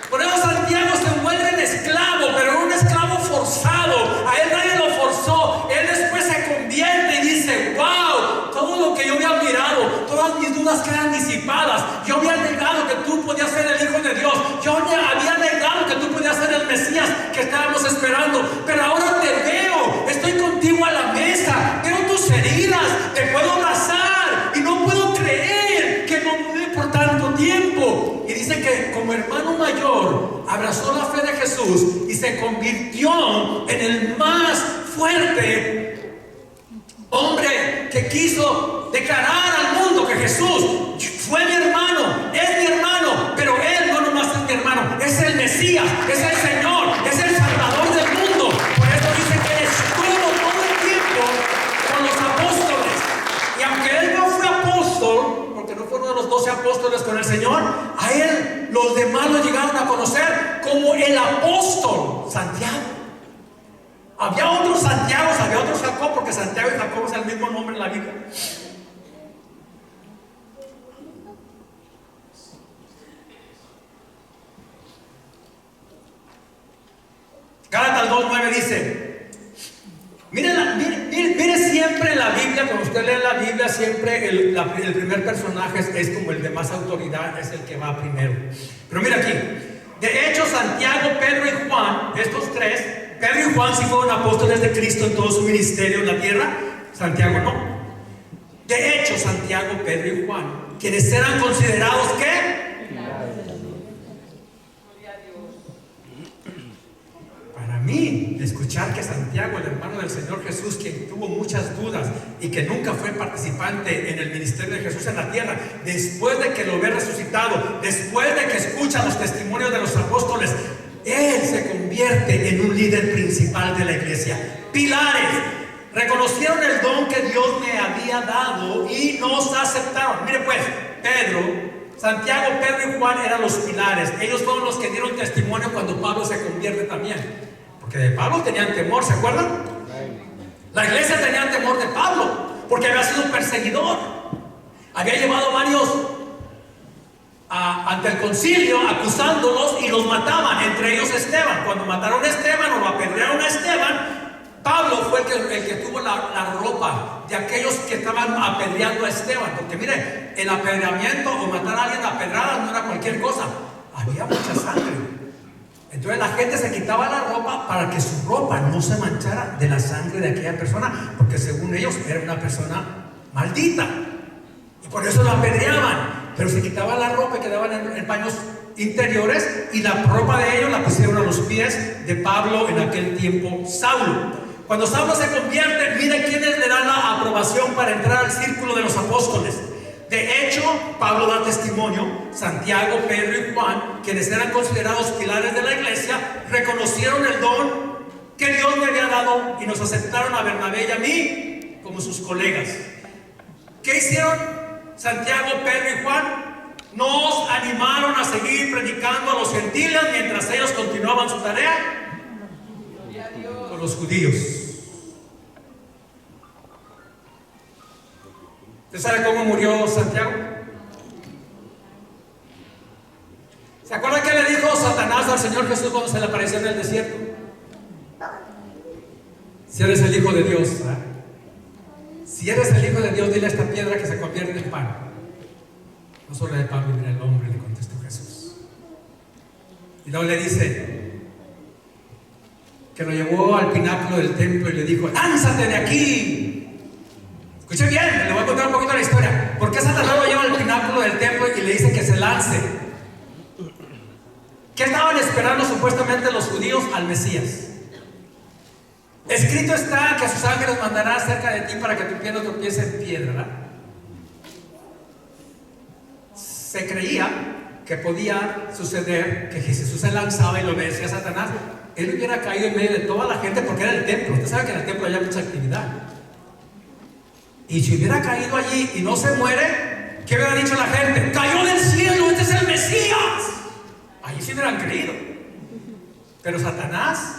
Por eso Santiago se vuelve en esclavo, pero un esclavo forzado. A él nadie lo forzó. Él después se convierte y dice: wow, todo lo que yo había mirado, todas mis dudas quedan disipadas. Yo había negado que tú podías ser el Hijo de Dios. Yo había negado que tú podías ser el Mesías que estábamos esperando. Pero ahora te veo, estoy contigo a la mesa, veo tus heridas, te puedo abrazar y no puedo creer que no mudé por tanto tiempo. Y dice que como hermano mayor abrazó la fe de Jesús y se convirtió en el más fuerte hombre que quiso declarar al mundo que Jesús fue mi hermano, es mi hermano, pero él no nomás es mi hermano, es el Mesías, es el Señor, es el Salvador del mundo. Por eso dice que estuvo todo el tiempo con los apóstoles. Y aunque él no fue apóstol, porque no fue uno de los 12 apóstoles con el Señor, a él los demás lo llegaron a conocer como el apóstol Santiago. Había otros Santiagos, había otros Jacob, porque Santiago y Jacob es el mismo nombre en la Biblia. Gálatas 2:9 dice: mire siempre en la Biblia, cuando usted lee la Biblia, siempre el primer personaje es como el de más autoridad, es el que va primero. Pero mira aquí, de hecho Santiago, Pedro y Juan, estos tres, Pedro y Juan sí fueron apóstoles de Cristo en todo su ministerio en la tierra. Santiago no. De hecho Santiago, Pedro y Juan, quienes eran considerados ¿qué? Para mí, escuchar que Santiago, el hermano del Señor Jesús, quien tuvo muchas dudas y que nunca fue participante en el ministerio de Jesús en la tierra, después de que lo ve resucitado, después de que escucha los testimonios de los apóstoles, él se convierte en un líder principal de la iglesia. Pilares. Reconocieron el don que Dios me había dado y nos aceptaron. Mire pues, Santiago, Pedro y Juan eran los pilares. Ellos fueron los que dieron testimonio cuando Pablo se convierte también. Porque de Pablo tenían temor, ¿se acuerdan? La iglesia tenía temor de Pablo, porque había sido un perseguidor. Había llevado varios ante el concilio acusándolos y los mataban, entre ellos Esteban. Cuando mataron a Esteban o lo apedrearon a Esteban, Pablo fue el que tuvo la ropa de aquellos que estaban apedreando a Esteban. Porque mire, el apedreamiento o matar a alguien a pedradas no era cualquier cosa, había mucha sangre. Entonces la gente se quitaba la ropa para que su ropa no se manchara de la sangre de aquella persona, porque según ellos era una persona maldita, y por eso la apedreaban. Pero se quitaban la ropa y quedaban en paños interiores, y la ropa de ellos la pusieron a los pies de Pablo, en aquel tiempo Saulo. Cuando Saulo se convierte, mire quiénes le dan la aprobación para entrar al círculo de los apóstoles. De hecho, Pablo da testimonio. Santiago, Pedro y Juan, quienes eran considerados pilares de la iglesia, reconocieron el don que Dios le había dado y nos aceptaron a Bernabé y a mí como sus colegas. ¿Qué hicieron Santiago, Pedro y Juan? Nos animaron a seguir predicando a los gentiles mientras ellos continuaban su tarea con los judíos. ¿Usted sabe cómo murió Santiago? ¿Se acuerda que le dijo Satanás al Señor Jesús cuando se le apareció en el desierto? Si eres el Hijo de Dios, ¿eh? Si eres el Hijo de Dios, dile a esta piedra que se convierte en pan. No solo de pan vivirá el hombre, le contestó Jesús. Y luego le dice que lo llevó al pináculo del templo y le dijo: ¡lánzate de aquí! Escuche bien, le voy a contar un poquito la historia. ¿Por qué Satanás lo lleva al pináculo del templo y le dice que se lance? ¿Qué estaban esperando supuestamente los judíos? Al Mesías. Escrito está que a sus ángeles mandará cerca de ti para que tu pie no tropiece en piedra, ¿verdad? Se creía que podía suceder que Jesús se lanzaba y lo obedecía a Satanás, él hubiera caído en medio de toda la gente, porque era el templo. Usted sabe que en el templo hay mucha actividad. Y si hubiera caído allí y no se muere, ¿qué hubiera dicho la gente? ¡Cayó del cielo! ¡Este es el Mesías! Allí sí hubieran creído. Pero Satanás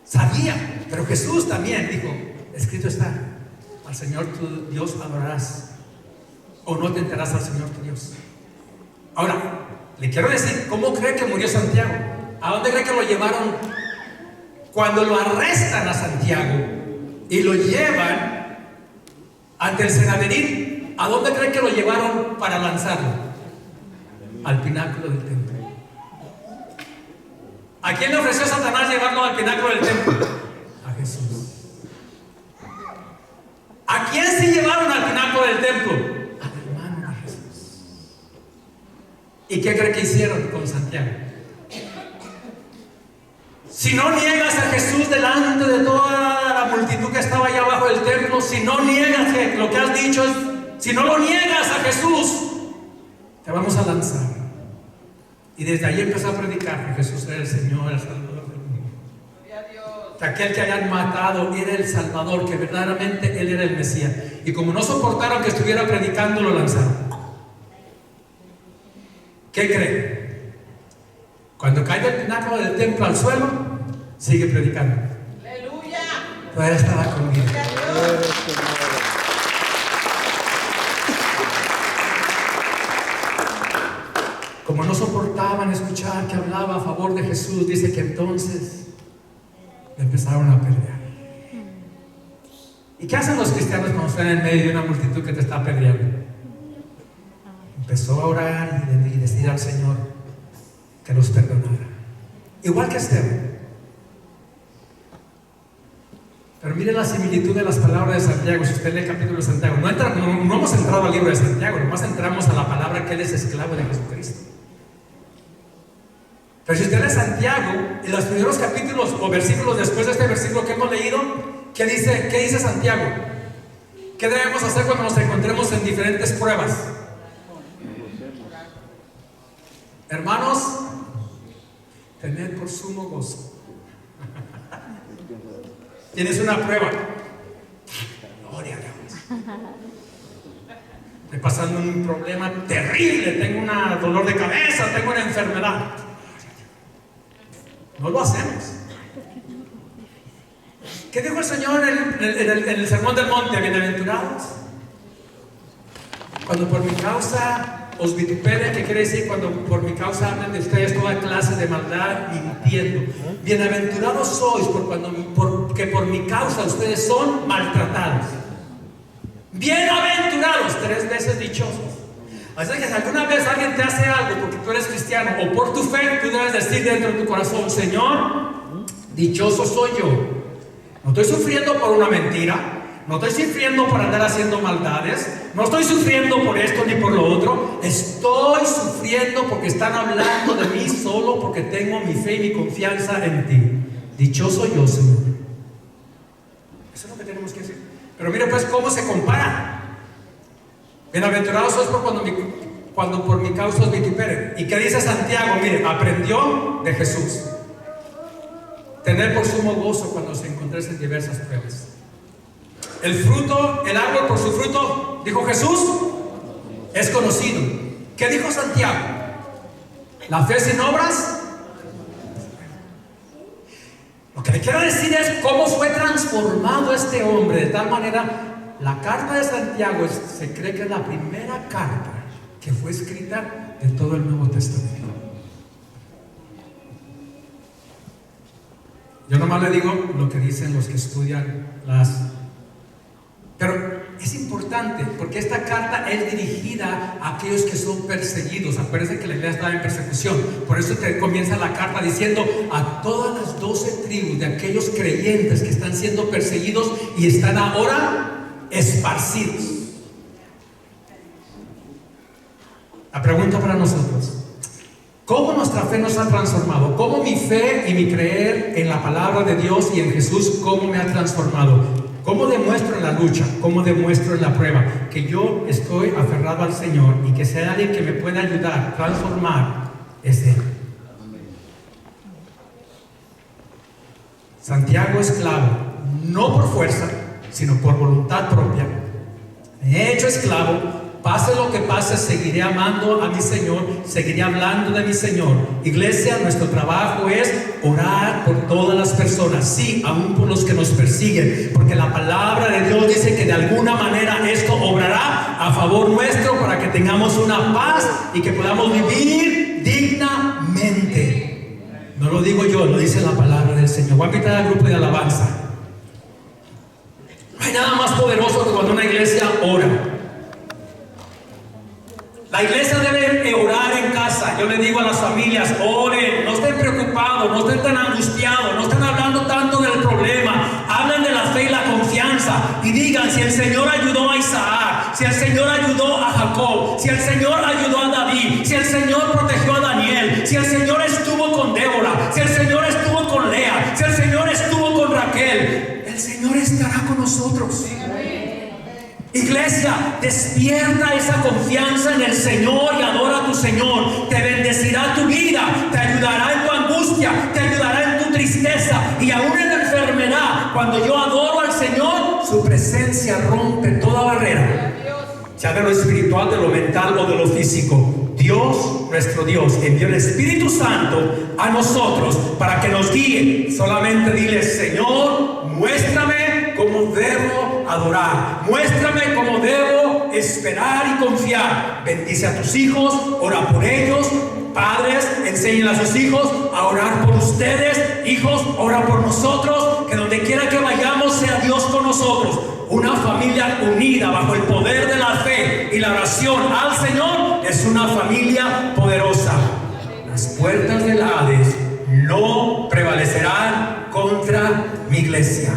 sabía. Pero Jesús también dijo: escrito está, al Señor tu Dios adorarás, o no tentarás al Señor tu Dios. Ahora, le quiero decir, ¿cómo cree que murió Santiago? ¿A dónde cree que lo llevaron? Cuando lo arrestan a Santiago y lo llevan ante el Sanedrín, ¿a dónde cree que lo llevaron para lanzarlo? Al pináculo del templo. ¿A quién le ofreció Satanás llevarlo al pináculo del templo? A Jesús. ¿A quién se llevaron al pináculo del templo? Al hermano de Jesús. ¿Y qué cree que hicieron con Santiago? Si no niegas a Jesús delante de toda la multitud que estaba allá abajo del templo, si no niegas que lo que has dicho, si no lo niegas a Jesús, te vamos a lanzar. Y desde ahí empezó a predicar que Jesús era el Señor, el Salvador del mundo. Que aquel que hayan matado era el Salvador, que verdaderamente Él era el Mesías. Y como no soportaron que estuviera predicando, lo lanzaron. ¿Qué creen? Cuando cae del pináculo del templo al suelo, sigue predicando. ¡Aleluya! Todavía estaba conmigo. Como no soportaban escuchar que hablaba a favor de Jesús, dice que entonces le empezaron a pelear. ¿Y qué hacen los cristianos cuando están en medio de una multitud que te está peleando? Empezó a orar y decir al Señor que los perdonara, igual que Esteban. Pero mire la similitud de las palabras de Santiago. Si usted lee el capítulo de Santiago, no hemos entrado al libro de Santiago, nomás entramos a la palabra que Él es esclavo de Jesucristo. Pero si usted lee Santiago, en los primeros capítulos o versículos después de este versículo que hemos leído, ¿qué dice Santiago? ¿Qué debemos hacer cuando nos encontremos en diferentes pruebas? Hermanos, tened por sumo gozo. Tienes una prueba. Gloria a Dios. Estoy pasando un problema terrible. Tengo un dolor de cabeza, tengo una enfermedad. No lo hacemos. ¿Qué dijo el Señor en el Sermón del Monte? Bienaventurados cuando por mi causa os vituperen. ¿Qué quiere decir? Cuando por mi causa hablan de ustedes toda clase de maldad mintiendo. Bienaventurados sois por porque por mi causa ustedes son maltratados. Bienaventurados, 3 veces dichosos. Así que si alguna vez alguien te hace algo porque tú eres cristiano o por tu fe, tú debes decir dentro de tu corazón: Señor, dichoso soy yo. No estoy sufriendo por una mentira, no estoy sufriendo por andar haciendo maldades, no estoy sufriendo por esto ni por lo otro. Estoy sufriendo porque están hablando de mí solo porque tengo mi fe y mi confianza en ti. Dichoso yo, Señor. Eso es lo que tenemos que decir. Pero mire pues cómo se compara. Bienaventurados sois cuando por mi causa os vituperen. ¿Y qué dice Santiago? Mire, aprendió de Jesús. Tener por sumo gozo cuando se encontrase en diversas pruebas. El fruto, el árbol por su fruto, dijo Jesús, es conocido. ¿Qué dijo Santiago? La fe sin obras. Lo que le quiero decir es cómo fue transformado este hombre de tal manera. La carta de Santiago se cree que es la primera carta que fue escrita de todo el Nuevo Testamento. Yo nomás le digo lo que dicen los que estudian pero es importante porque esta carta es dirigida a aquellos que son perseguidos. Acuérdense que la iglesia estaba en persecución. Por eso comienza la carta diciendo a todas las 12 tribus de aquellos creyentes que están siendo perseguidos y están ahora esparcidos. La pregunta para nosotros: ¿cómo nuestra fe nos ha transformado? ¿Cómo mi fe y mi creer en la palabra de Dios y en Jesús, cómo me ha transformado? ¿Cómo demuestro en la lucha? ¿Cómo demuestro en la prueba que yo estoy aferrado al Señor y que sea alguien que me pueda ayudar, transformar? Es Él. Santiago es esclavo, no por fuerza, sino por voluntad propia. He hecho esclavo. Pase lo que pase, seguiré amando a mi Señor, seguiré hablando de mi Señor. Iglesia, nuestro trabajo es orar por todas las personas, sí, aún por los que nos persiguen, porque la palabra de Dios dice que de alguna manera esto obrará a favor nuestro para que tengamos una paz y que podamos vivir dignamente. No lo digo yo, lo dice la palabra del Señor. Voy a invitar al grupo de alabanza. No hay nada más poderoso que cuando una iglesia ora. La iglesia debe orar en casa. Yo le digo a las familias: oren, no estén preocupados, no estén tan angustiados, no estén hablando tanto del problema. Hablen de la fe y la confianza y digan: si el Señor ayudó a Isaac, si el Señor ayudó a Jacob, si el Señor ayudó a David, si el Señor protegió a Daniel, si el Señor estuvo con Débora, si el Señor estuvo con Lea, si el Señor estuvo con Raquel, el Señor estará con nosotros. Iglesia, despierta esa confianza en el Señor y adora a tu Señor. Te bendecirá tu vida, te ayudará en tu angustia, te ayudará en tu tristeza y aún en la enfermedad. Cuando yo adoro al Señor, su presencia rompe toda barrera, sea de lo espiritual, de lo mental o de lo físico. Dios, nuestro Dios, envió el Espíritu Santo a nosotros para que nos guíe. Solamente dile: Señor, muéstrame cómo debo adorar, muéstrame cómo debo esperar y confiar. Bendice a tus hijos, ora por ellos. Padres, enseñen a sus hijos a orar por ustedes. Hijos, ora por nosotros. Que donde quiera que vayamos sea Dios con nosotros. Una familia unida bajo el poder de la fe y la oración al Señor es una familia poderosa. Las puertas del Hades no prevalecerán contra mi iglesia.